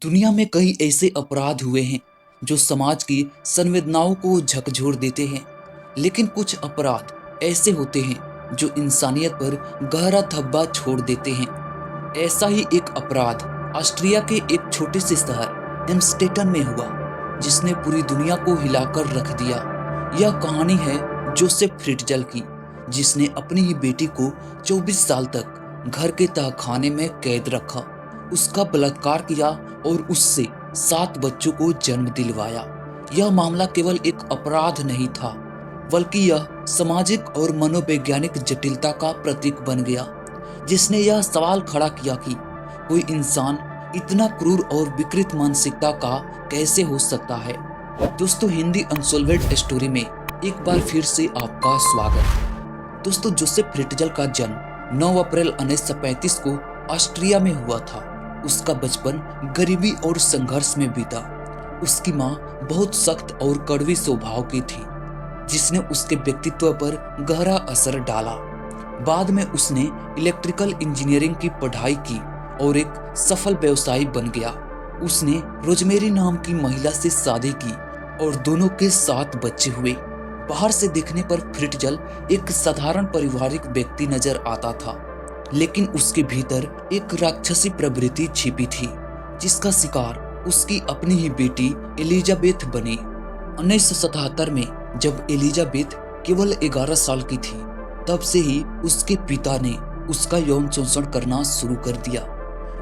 दुनिया में कई ऐसे अपराध हुए हैं जो समाज की संवेदनाओं को झकझोर देते हैं, लेकिन कुछ अपराध ऐसे होते हैं जो इंसानियत पर गहरा धब्बा छोड़ देते हैं। ऐसा ही एक अपराध ऑस्ट्रिया के एक छोटे से शहर एम्स्टेटन में हुआ, जिसने पूरी दुनिया को हिलाकर रख दिया। यह कहानी है जोसेफ फ्रिट्जल की, जिसने अपनी ही बेटी को 24 साल तक घर के तहखाने में कैद रखा, उसका बलात्कार किया और उससे 7 बच्चों को जन्म दिलवाया। यह मामला केवल एक अपराध नहीं था, बल्कि यह सामाजिक और मनोवैज्ञानिक जटिलता का प्रतीक बन गया, जिसने यह सवाल खड़ा किया कि कोई इंसान इतना क्रूर और विकृत मानसिकता का कैसे हो सकता है। दोस्तों, हिंदी अनसॉल्व्ड स्टोरी में एक बार फिर से आपका स्वागत। दोस्तों, जोसेफ फ्रिट्जल का जन्म 9 अप्रैल 1935 को ऑस्ट्रिया में हुआ था। उसका बचपन गरीबी और संघर्ष में बीता। उसकी माँ बहुत सख्त और कड़वी स्वभाव की थी, जिसने उसके व्यक्तित्व पर गहरा असर डाला। बाद में उसने इलेक्ट्रिकल इंजीनियरिंग की पढ़ाई की और एक सफल व्यवसायी बन गया। उसने रोजमेरी नाम की महिला से शादी की और दोनों के 7 बच्चे हुए। बाहर से देखने पर फ्रिट्जल एक साधारण पारिवारिक व्यक्ति नजर आता था, लेकिन उसके भीतर एक राक्षसी प्रवृत्ति छिपी थी, जिसका शिकार उसकी अपनी ही बेटी एलिजाबेथ बनी। 1977 में जब एलिजाबेथ केवल 11 साल की थी, तब से ही उसके पिता ने उसका यौन शोषण करना शुरू कर दिया।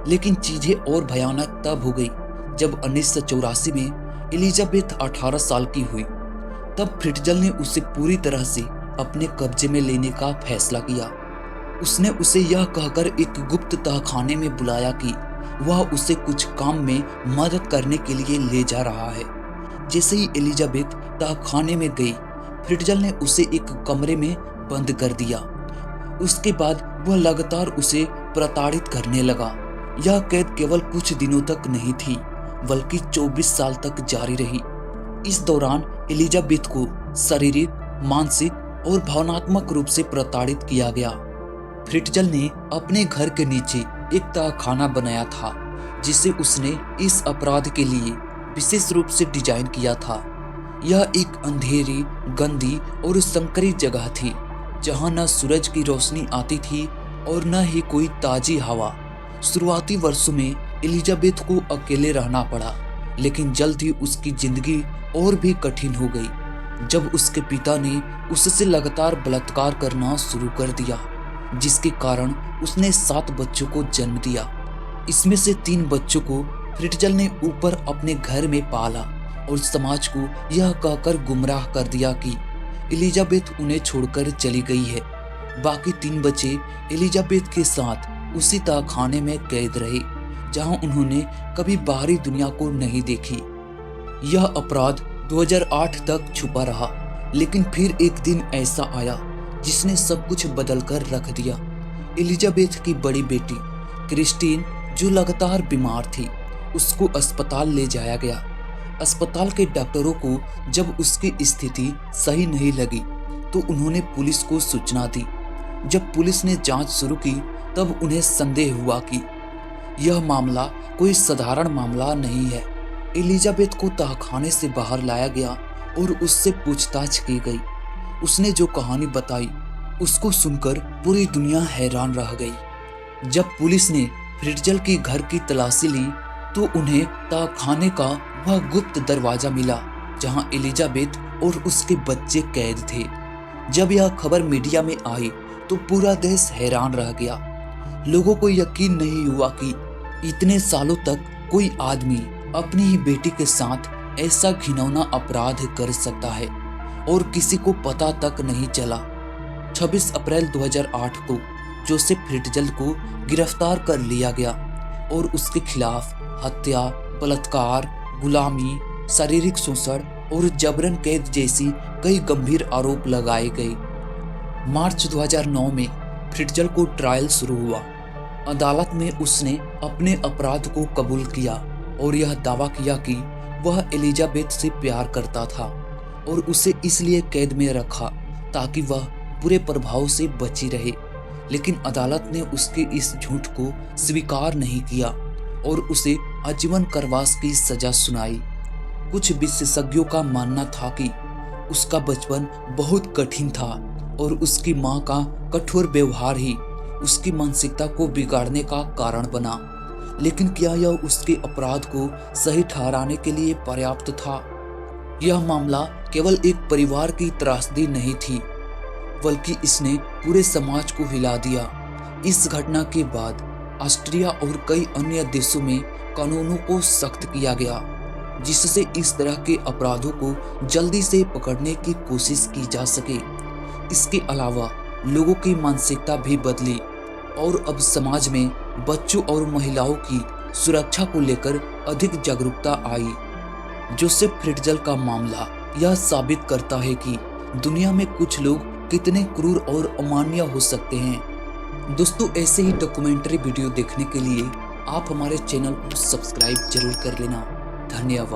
लेकिन चीजें और भयानक तब हो गई जब 1984 में एलिजाबेथ 18 साल की हुई। तब फ्रिट्जल ने उसे पूरी तरह से अपने कब्जे में लेने का फैसला किया। उसने उसे यह कहकर एक गुप्त तहखाने में बुलाया कि वह उसे कुछ काम में मदद करने के लिए ले जा रहा है। जैसे ही एलिजाबेथ तहखाने में गई, फ्रिट्जल ने उसे एक कमरे में बंद कर दिया। उसके बाद वह लगातार उसे प्रताड़ित करने लगा। यह कैद केवल कुछ दिनों तक नहीं थी, बल्कि 24 साल तक जारी रही। इस दौरान एलिजाबेथ को शारीरिक, मानसिक और भावनात्मक रूप से प्रताड़ित किया गया। फ्रिट्जल ने अपने घर के नीचे एक तहखाना बनाया था, जिसे उसने इस अपराध के लिए विशेष रूप से डिजाइन किया था। यह एक अंधेरी, गंदी और संकरी जगह थी, जहां न सूरज की रोशनी आती थी और न ही कोई ताजी हवा। शुरुआती वर्षों में एलिजाबेथ को अकेले रहना पड़ा, लेकिन जल्द ही उसकी जिंदगी और भी कठिन हो गई जब उसके पिता ने उससे लगातार बलात्कार करना शुरू कर दिया, जिसके कारण उसने 7 बच्चों को जन्म दिया। इसमें से 3 बच्चों को फ्रिट्जल ने ऊपर अपने घर में पाला और समाज को यह कहकर गुमराह कर दिया कि एलिजाबेथ उन्हें छोड़कर चली गई है। बाकी 3 बच्चे एलिजाबेथ के साथ उसी तहखाने में कैद रहे, जहां उन्होंने कभी बाहरी दुनिया को नहीं देखी। यह अपराध 2008 तक छुपा रहा, लेकिन फिर एक दिन ऐसा आया जिसने सब कुछ बदल कर रख दिया। एलिजाबेथ की बड़ी बेटी क्रिस्टीन, जो लगातार बीमार थी, उसको अस्पताल ले जाया गया। अस्पताल के डॉक्टरों को जब उसकी स्थिति सही नहीं लगी, तो उन्होंने पुलिस को सूचना दी। जब पुलिस ने जांच शुरू की, तब उन्हें संदेह हुआ कि यह मामला कोई साधारण मामला नहीं है। एलिजाबेथ को तहखाने से बाहर लाया गया और उससे पूछताछ की गई। उसने जो कहानी बताई, उसको सुनकर पूरी दुनिया हैरान रह गई। जब पुलिस ने फ्रिट्जल की घर की तलाशी ली, तो उन्हें तहखाने का वह गुप्त दरवाजा मिला जहां एलिजाबेथ और उसके बच्चे कैद थे। जब यह खबर मीडिया में आई, तो पूरा देश हैरान रह गया। लोगों को यकीन नहीं हुआ कि इतने सालों तक कोई आदमी अपनी ही बेटी के साथ ऐसा घिनौना अपराध कर सकता है, और किसी को पता तक नहीं चला। 26 अप्रैल 2008 को जोसेफ फ्रिट्जल को गिरफ्तार कर लिया गया और उसके खिलाफ हत्या, बलात्कार, गुलामी, शारीरिक शोषण और जबरन कैद जैसी कई गंभीर आरोप लगाए गए। मार्च 2009 में फ्रिट्जल को ट्रायल शुरू हुआ। अदालत में उसने अपने अपराध को कबूल किया और यह दावा किया कि वह एलिजाबेथ से प्यार करता था और उसे इसलिए कैद में रखा ताकि वह बुरे प्रभाव से बची रहे। लेकिन अदालत ने उसके इस झूठ को स्वीकार नहीं किया और उसे आजीवन कारावास की सजा सुनाई। कुछ विशेषज्ञों का मानना था कि उसका बचपन बहुत कठिन था और उसकी मां का कठोर व्यवहार ही उसकी मानसिकता को बिगाड़ने का कारण बना। लेकिन क्या यह उसके अपराध को सही ठहराने के लिए पर्याप्त था? यह मामला केवल एक परिवार की त्रासदी नहीं थी, बल्कि इसने पूरे समाज को हिला दिया। इस घटना के बाद ऑस्ट्रिया और कई अन्य देशों में कानूनों को सख्त किया गया, जिससे इस तरह के अपराधों को जल्दी से पकड़ने की कोशिश की जा सके। इसके अलावा लोगों की मानसिकता भी बदली और अब समाज में बच्चों और महिलाओं की सुरक्षा को लेकर अधिक जागरूकता आई। जोसेफ फ्रिट्जल का मामला यह साबित करता है कि दुनिया में कुछ लोग कितने क्रूर और अमानवीय हो सकते हैं। दोस्तों, ऐसे ही डॉक्यूमेंट्री वीडियो देखने के लिए आप हमारे चैनल को सब्सक्राइब जरूर कर लेना। धन्यवाद।